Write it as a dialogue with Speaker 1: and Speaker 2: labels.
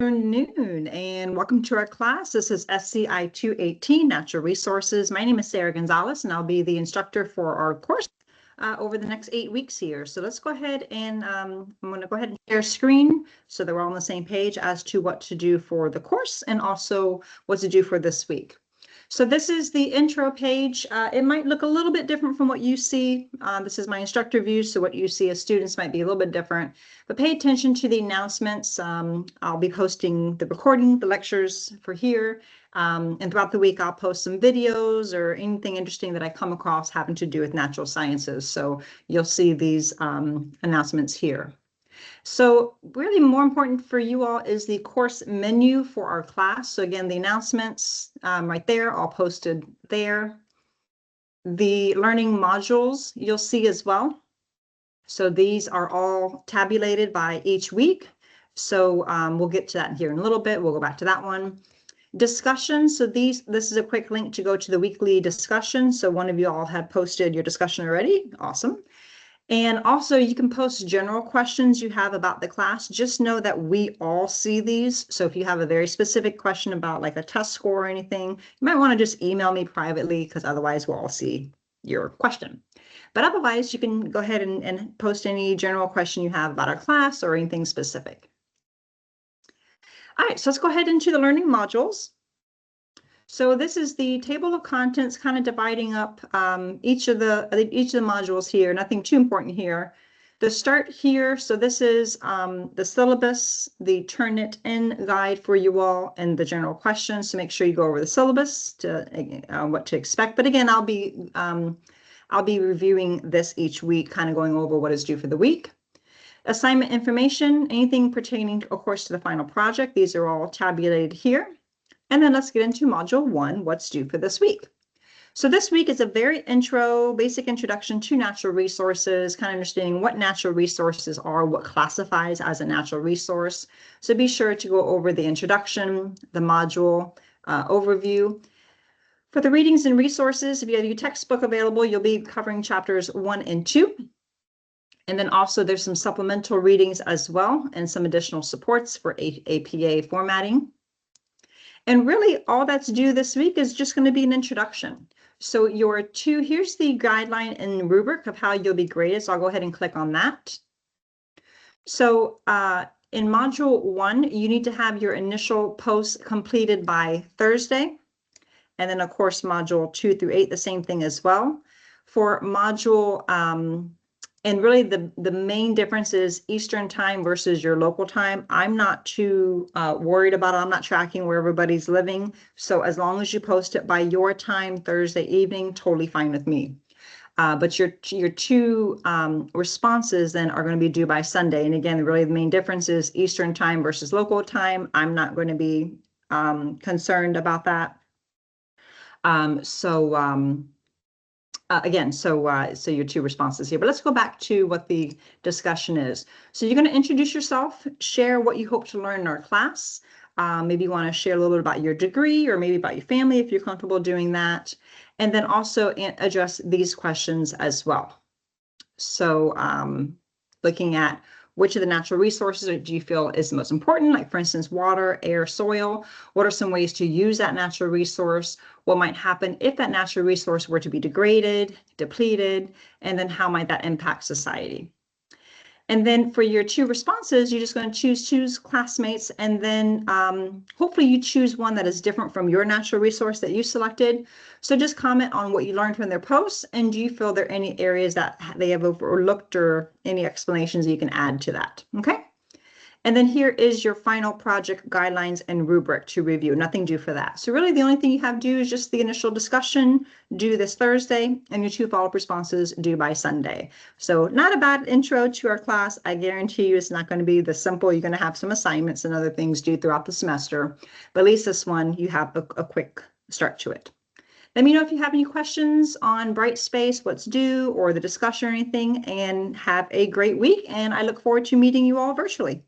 Speaker 1: Afternoon and welcome to our class. This is SCI 218 Natural Resources. My name is Sarah Gonzalez and I'll be the instructor for our course over the next 8 weeks here. So let's go ahead and I'm going to go ahead and share screen so that we're all on the same page as to what to do for the course and also what to do for this week. So this is the intro page. It might look a little bit different from what you see. This is my instructor view, so what you see as students might be a little bit different. But pay attention to the announcements. I'll be posting the recording, the lectures for here. And throughout the week, I'll post some videos or anything interesting that I come across having to do with natural sciences. So you'll see these announcements here. So really more important for you all is the course menu for our class. So again, the announcements right there, all posted there. The learning modules you'll see as well. So these are all tabulated by each week. So we'll get to that here in a little bit. We'll go back to that one. Discussion. So this is a quick link to go to the weekly discussion. So one of you all had posted your discussion already. Awesome. And also you can post general questions you have about the class. Just know that we all see these. So if you have a very specific question about like a test score or anything, you might want to just email me privately because otherwise we'll all see your question. But otherwise you can go ahead and post any general question you have about our class or anything specific. All right, so let's go ahead into the learning modules. So this is the table of contents, kind of dividing up each of the modules here. Nothing too important here. The start here. So this is the syllabus, the Turnitin guide for you all, and the general questions. So make sure you go over the syllabus to what to expect. But again, I'll be reviewing this each week, kind of going over what is due for the week. Assignment information, anything pertaining, of course, to the final project. These are all tabulated here. And then let's get into module 1, what's due for this week. So this week is a very basic introduction to natural resources, kind of understanding what natural resources are, what classifies as a natural resource. So be sure to go over the introduction, the module overview. For the readings and resources, if you have your textbook available, you'll be covering chapters 1 and 2. And then also there's some supplemental readings as well and some additional supports for APA formatting. And really all that's due this week is just going to be an introduction. So here's the guideline and rubric of how you'll be graded. So I'll go ahead and click on that. So in module 1, you need to have your initial post completed by Thursday. And then of course, module 2 through 8, the same thing as well. For module, and really the main difference is Eastern time versus your local time. I'm not too worried about it. I'm not tracking where everybody's living. So as long as you post it by your time, Thursday evening, totally fine with me. But your two responses then are going to be due by Sunday. And again, really the main difference is Eastern time versus local time. I'm not going to be concerned about that. So your two responses here, but let's go back to what the discussion is. So you're going to introduce yourself, share what you hope to learn in our class. Maybe you want to share a little bit about your degree or maybe about your family if you're comfortable doing that. And then also address these questions as well. So looking at which of the natural resources do you feel is the most important? Like for instance, water, air, soil. What are some ways to use that natural resource? What might happen if that natural resource were to be degraded, depleted, and then how might that impact society? And then for your two responses, you're just going to choose classmates, and then hopefully you choose one that is different from your natural resource that you selected. So just comment on what you learned from their posts, and do you feel there are any areas that they have overlooked or any explanations you can add to that, okay? And then here is your final project guidelines and rubric to review, nothing due for that. So really the only thing you have due is just the initial discussion due this Thursday and your two follow-up responses due by Sunday. So not a bad intro to our class. I guarantee you it's not going to be this simple. You're going to have some assignments and other things due throughout the semester, but at least this one you have a quick start to it. Let me know if you have any questions on Brightspace, what's due, or the discussion or anything, and have a great week. And I look forward to meeting you all virtually.